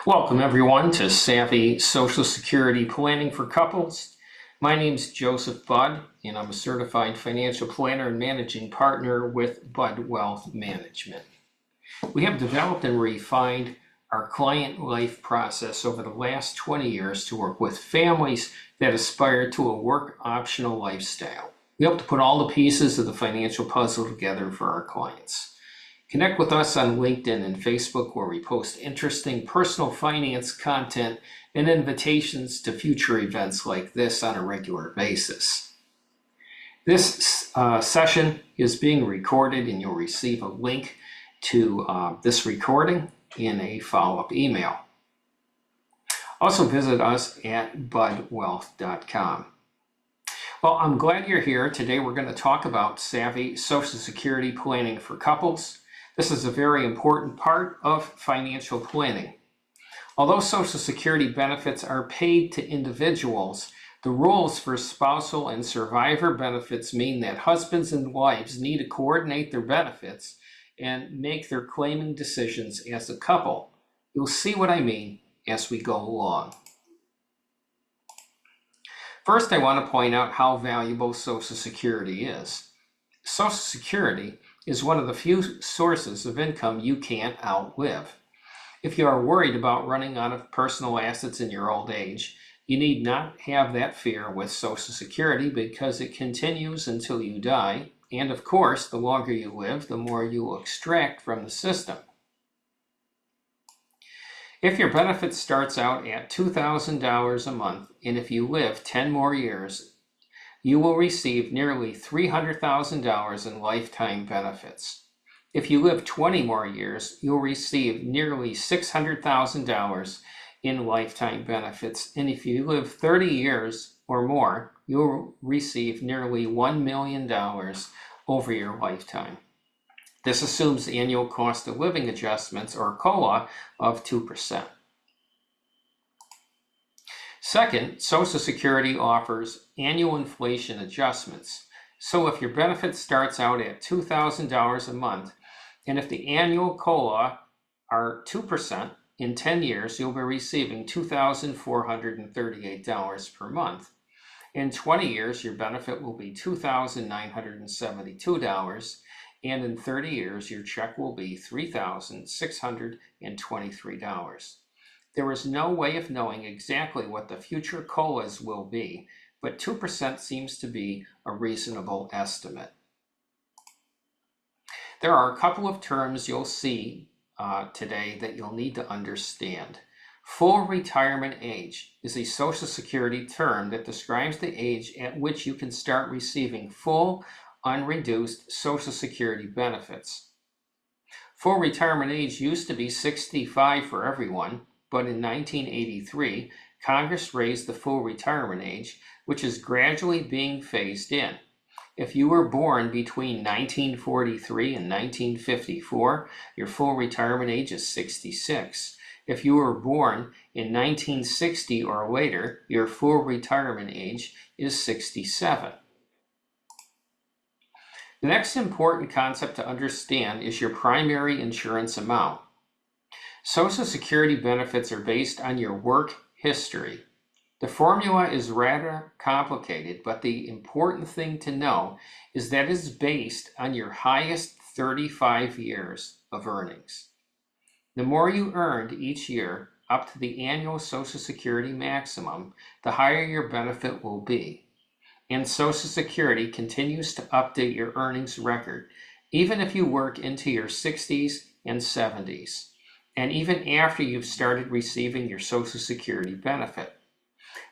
Welcome everyone to Savvy Social Security Planning for Couples. My name is Joseph Budd, and I'm a certified financial planner and managing partner with Budd Wealth Management. We have developed and refined our client life process over the last 20 years to work with families that aspire to a work optional lifestyle. We hope to put all the pieces of the financial puzzle together for our clients. Connect with us on LinkedIn and Facebook, where we post interesting personal finance content and invitations to future events like this on a regular basis. This session is being recorded, and you'll receive a link to this recording in a follow-up email. Also visit us at buddwealth.com. Well, I'm glad you're here. Today we're going to talk about Savvy Social Security Planning for Couples. This is a very important part of financial planning. Although Social Security benefits are paid to individuals, the rules for spousal and survivor benefits mean that husbands and wives need to coordinate their benefits and make their claiming decisions as a couple. You'll see what I mean as we go along. First, I want to point out how valuable Social Security is. Social Security is one of the few sources of income you can't outlive. If you are worried about running out of personal assets in your old age, you need not have that fear with Social Security, because it continues until you die, and of course, the longer you live, the more you will extract from the system. If your benefit starts out at $2,000 a month, and if you live 10 more years, you will receive nearly $300,000 in lifetime benefits. If you live 20 more years, you'll receive nearly $600,000 in lifetime benefits. And if you live 30 years or more, you'll receive nearly $1 million over your lifetime. This assumes annual cost of living adjustments, or COLA, of 2%. Second, Social Security offers annual inflation adjustments. So if your benefit starts out at $2,000 a month, and if the annual COLA are 2%, in 10 years, you'll be receiving $2,438 per month. In 20 years, your benefit will be $2,972, and in 30 years, your check will be $3,623. There is no way of knowing exactly what the future COLAs will be, but 2% seems to be a reasonable estimate. There are a couple of terms you'll see today that you'll need to understand. Full retirement age is a Social Security term that describes the age at which you can start receiving full, unreduced Social Security benefits. Full retirement age used to be 65 for everyone, but in 1983, Congress raised the full retirement age, which is gradually being phased in. If you were born between 1943 and 1954, your full retirement age is 66. If you were born in 1960 or later, your full retirement age is 67. The next important concept to understand is your primary insurance amount. Social Security benefits are based on your work history. The formula is rather complicated, but the important thing to know is that it is based on your highest 35 years of earnings. The more you earned each year, up to the annual Social Security maximum, the higher your benefit will be. And Social Security continues to update your earnings record, even if you work into your 60s and 70s. And even after you've started receiving your Social Security benefit.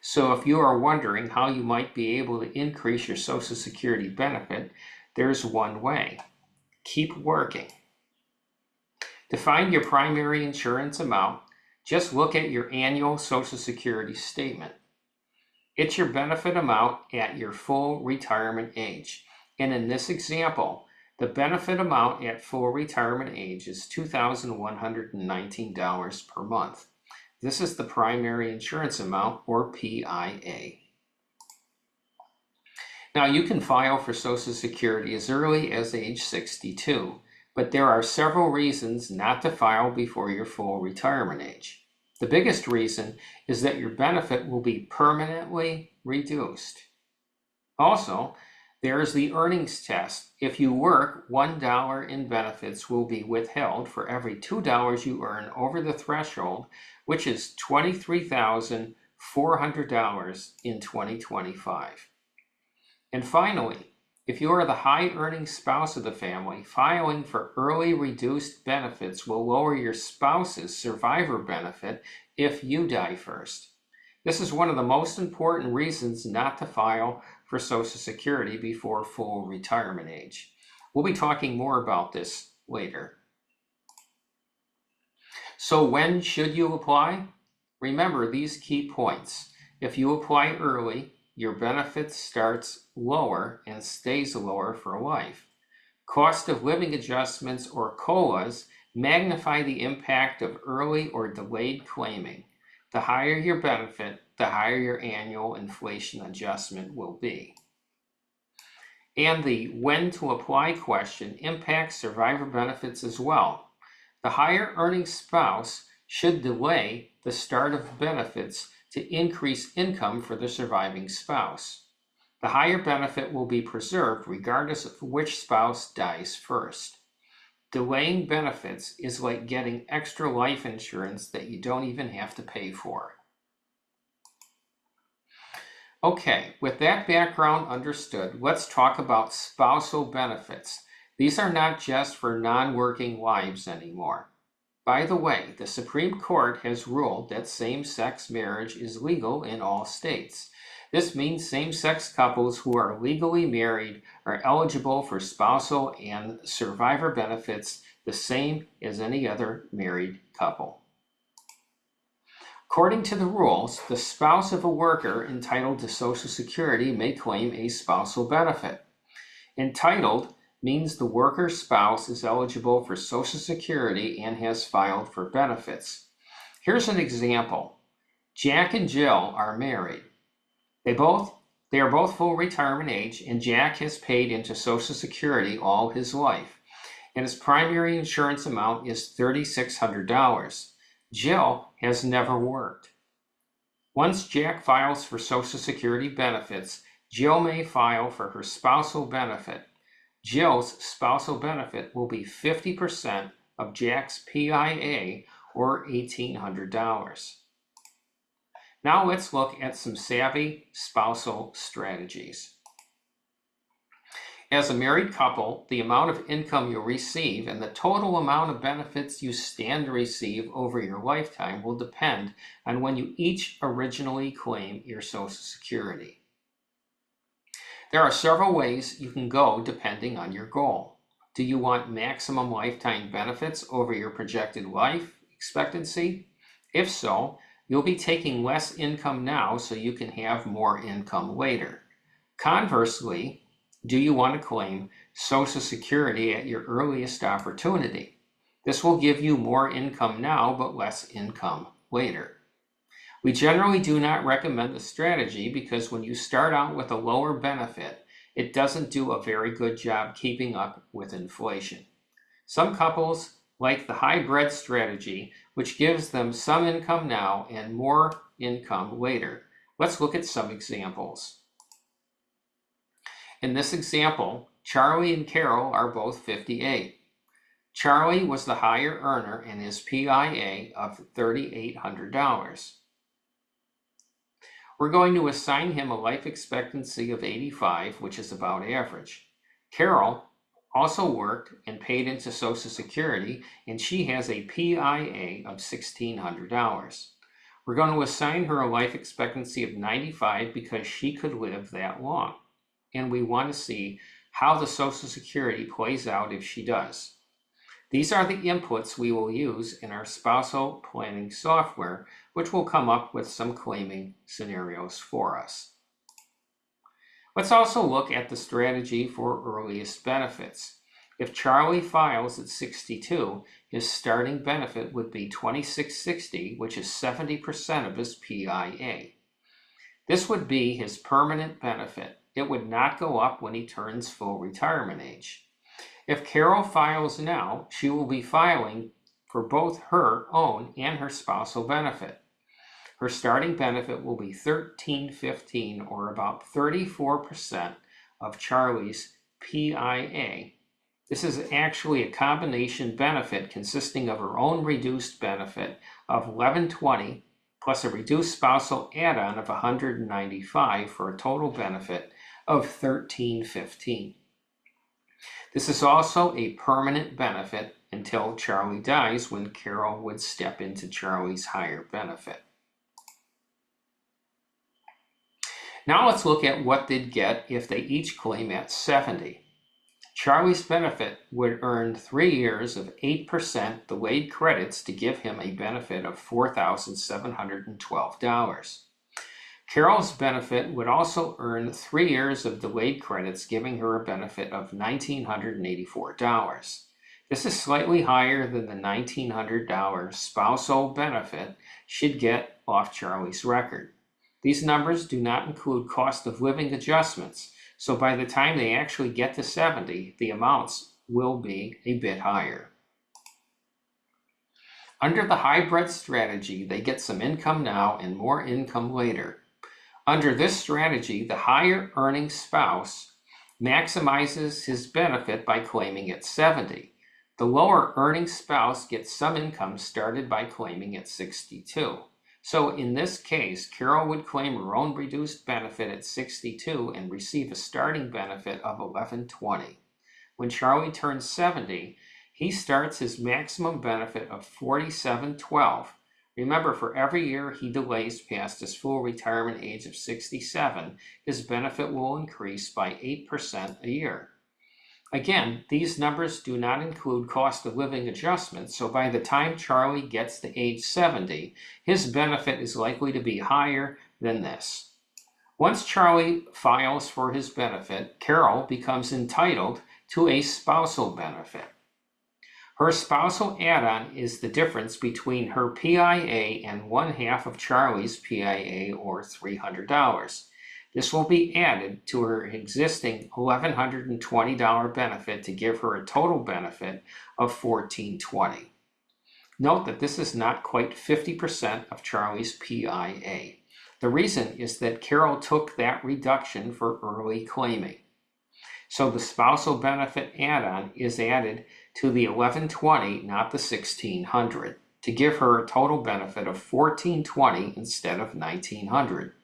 So if you are wondering how you might be able to increase your Social Security benefit, there's one way. Keep working. To find your primary insurance amount, just look at your annual Social Security statement. It's your benefit amount at your full retirement age. And in this example, the benefit amount at full retirement age is $2,119 per month. This is the primary insurance amount, or PIA. Now, you can file for Social Security as early as age 62, but there are several reasons not to file before your full retirement age. The biggest reason is that your benefit will be permanently reduced. Also, there is the earnings test. If you work, $1 in benefits will be withheld for every $2 you earn over the threshold, which is $23,400 in 2025. And finally, if you are the high-earning spouse of the family, filing for early reduced benefits will lower your spouse's survivor benefit if you die first. This is one of the most important reasons not to file for Social Security before full retirement age. We'll be talking more about this later. So when should you apply? Remember these key points. If you apply early, your benefit starts lower and stays lower for life. Cost of living adjustments or COLAs magnify the impact of early or delayed claiming. The higher your benefit, the higher your annual inflation adjustment will be. And the when to apply question impacts survivor benefits as well. The higher earning spouse should delay the start of benefits to increase income for the surviving spouse. The higher benefit will be preserved regardless of which spouse dies first. Delaying benefits is like getting extra life insurance that you don't even have to pay for. Okay, with that background understood, let's talk about spousal benefits. These are not just for non-working wives anymore. By the way, the Supreme Court has ruled that same-sex marriage is legal in all states. This means same-sex couples who are legally married are eligible for spousal and survivor benefits the same as any other married couple. According to the rules, the spouse of a worker entitled to Social Security may claim a spousal benefit. Entitled means the worker's spouse is eligible for Social Security and has filed for benefits. Here's an example. Jack and Jill are married. They are both full retirement age, and Jack has paid into Social Security all his life, and his primary insurance amount is $3,600. Jill has never worked. Once Jack files for Social Security benefits, Jill may file for her spousal benefit. Jill's spousal benefit will be 50% of Jack's PIA, or $1,800. Now let's look at some savvy spousal strategies. As a married couple, the amount of income you'll receive and the total amount of benefits you stand to receive over your lifetime will depend on when you each originally claim your Social Security. There are several ways you can go depending on your goal. Do you want maximum lifetime benefits over your projected life expectancy? If so, you'll be taking less income now so you can have more income later. Conversely, do you want to claim Social Security at your earliest opportunity? This will give you more income now but less income later. We generally do not recommend the strategy because when you start out with a lower benefit, it doesn't do a very good job keeping up with inflation. Some couples like the hybrid strategy, which gives them some income now and more income later. Let's look at some examples. In this example, Charlie and Carol are both 58. Charlie was the higher earner and his PIA of $3,800. We're going to assign him a life expectancy of 85, which is about average. Carol also worked and paid into Social Security, and she has a PIA of $1,600. We're going to assign her a life expectancy of 95 because she could live that long. And we want to see how the Social Security plays out if she does. These are the inputs we will use in our spousal planning software, which will come up with some claiming scenarios for us. Let's also look at the strategy for earliest benefits. If Charlie files at 62, his starting benefit would be $2,660, which is 70% of his PIA. This would be his permanent benefit. It would not go up when he turns full retirement age. If Carol files now, she will be filing for both her own and her spousal benefit. Her starting benefit will be $13.15, or about 34% of Charlie's PIA. This is actually a combination benefit consisting of her own reduced benefit of $11.20 plus a reduced spousal add-on of $195 for a total benefit of $13.15. This is also a permanent benefit until Charlie dies, when Carol would step into Charlie's higher benefit. Now let's look at what they'd get if they each claim at 70. Charlie's benefit would earn 3 years of 8% delayed credits to give him a benefit of $4,712. Carol's benefit would also earn 3 years of delayed credits, giving her a benefit of $1,984. This is slightly higher than the $1,900 spousal benefit she'd get off Charlie's record. These numbers do not include cost of living adjustments, so by the time they actually get to 70, the amounts will be a bit higher. Under the hybrid strategy, they get some income now and more income later. Under this strategy, the higher earning spouse maximizes his benefit by claiming at 70. The lower earning spouse gets some income started by claiming at 62. So in this case, Carol would claim her own reduced benefit at 62 and receive a starting benefit of $11.20. When Charlie turns 70, he starts his maximum benefit of $47.12. Remember, for every year he delays past his full retirement age of 67, his benefit will increase by 8% a year. Again, these numbers do not include cost of living adjustments, so by the time Charlie gets to age 70, his benefit is likely to be higher than this. Once Charlie files for his benefit, Carol becomes entitled to a spousal benefit. Her spousal add-on is the difference between her PIA and 1/2 of Charlie's PIA, or $300. This will be added to her existing $1,120 benefit to give her a total benefit of $1,420. Note that this is not quite 50% of Charlie's PIA. The reason is that Carol took that reduction for early claiming. So the spousal benefit add-on is added to the $1,120, not the $1,600, to give her a total benefit of $1,420 instead of $1,900.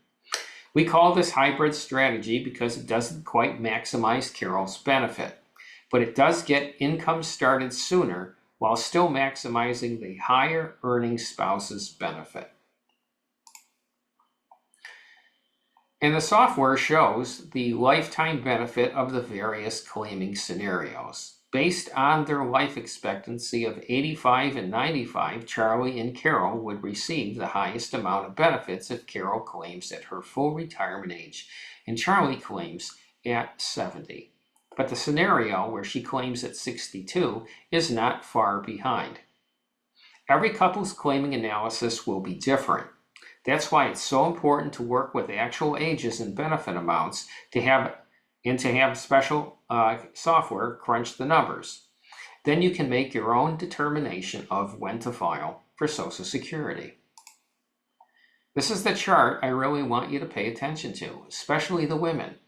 We call this hybrid strategy because it doesn't quite maximize Carol's benefit, but it does get income started sooner while still maximizing the higher earning spouse's benefit. And the software shows the lifetime benefit of the various claiming scenarios. Based on their life expectancy of 85 and 95, Charlie and Carol would receive the highest amount of benefits if Carol claims at her full retirement age and Charlie claims at 70. But the scenario where she claims at 62 is not far behind. Every couple's claiming analysis will be different. That's why it's so important to work with actual ages and benefit amounts to have special software crunch the numbers. Then you can make your own determination of when to file for Social Security. This is the chart I really want you to pay attention to, especially the women.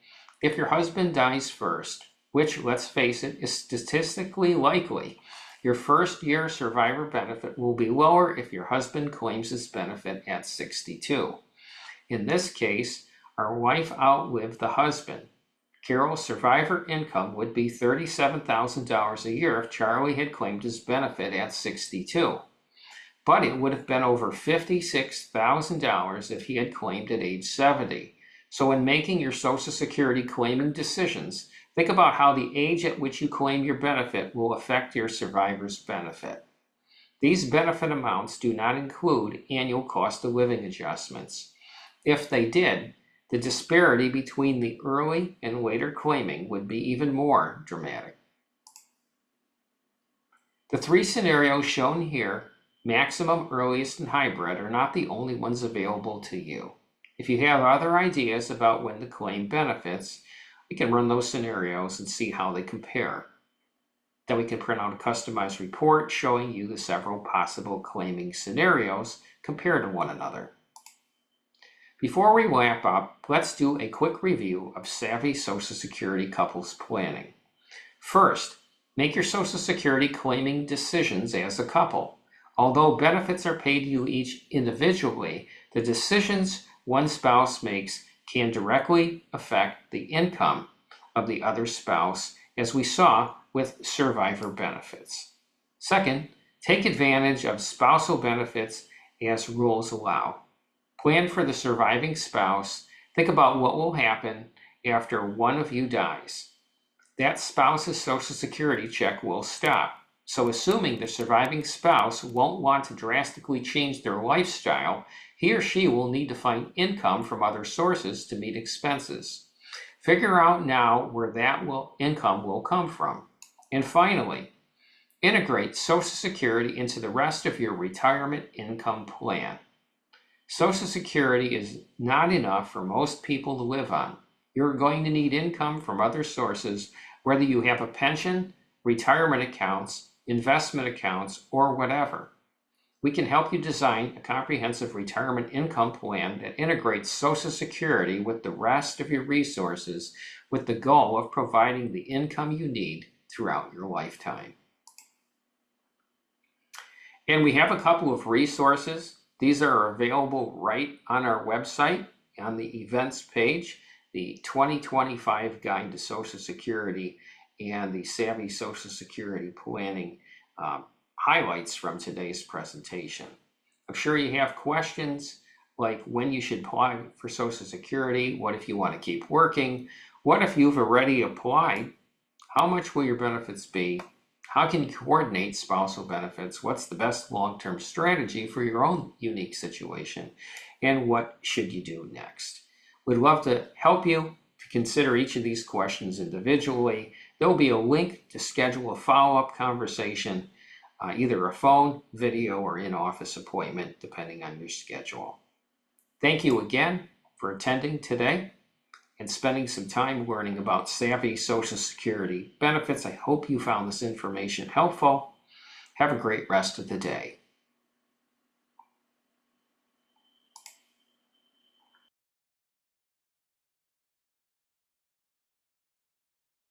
If your husband dies first, which, let's face it, is statistically likely, your first year survivor benefit will be lower if your husband claims his benefit at 62. In this case, our wife outlived the husband. Carol's survivor income would be $37,000 a year if Charlie had claimed his benefit at 62. But it would have been over $56,000 if he had claimed at age 70. So when making your Social Security claiming decisions, think about how the age at which you claim your benefit will affect your survivor's benefit. These benefit amounts do not include annual cost of living adjustments. If they did, the disparity between the early and later claiming would be even more dramatic. The three scenarios shown here, maximum, earliest, and hybrid, are not the only ones available to you. If you have other ideas about when to claim benefits, we can run those scenarios and see how they compare. Then we can print out a customized report showing you the several possible claiming scenarios compared to one another. Before we wrap up, let's do a quick review of Savvy Social Security Couples Planning. First, make your Social Security claiming decisions as a couple. Although benefits are paid to you each individually, the decisions one spouse makes can directly affect the income of the other spouse, as we saw with survivor benefits. Second, take advantage of spousal benefits as rules allow. Plan for the surviving spouse. Think about what will happen after one of you dies. That spouse's Social Security check will stop. So assuming the surviving spouse won't want to drastically change their lifestyle, he or she will need to find income from other sources to meet expenses. Figure out now where that income will come from. And finally, integrate Social Security into the rest of your retirement income plan. Social Security is not enough for most people to live on. You're going to need income from other sources, whether you have a pension, retirement accounts, investment accounts, or whatever. We can help you design a comprehensive retirement income plan that integrates Social Security with the rest of your resources with the goal of providing the income you need throughout your lifetime. And we have a couple of resources. These are available right on our website on the events page, the 2025 Guide to Social Security and the Savvy Social Security Planning highlights from today's presentation. I'm sure you have questions like when you should apply for Social Security, what if you want to keep working, what if you've already applied, how much will your benefits be, how can you coordinate spousal benefits, what's the best long-term strategy for your own unique situation, and what should you do next. We'd love to help you to consider each of these questions individually. There will be a link to schedule a follow-up conversation, either a phone, video, or in-office appointment, depending on your schedule. Thank you again for attending today and spending some time learning about Savvy Social Security benefits. I hope you found this information helpful. Have a great rest of the day.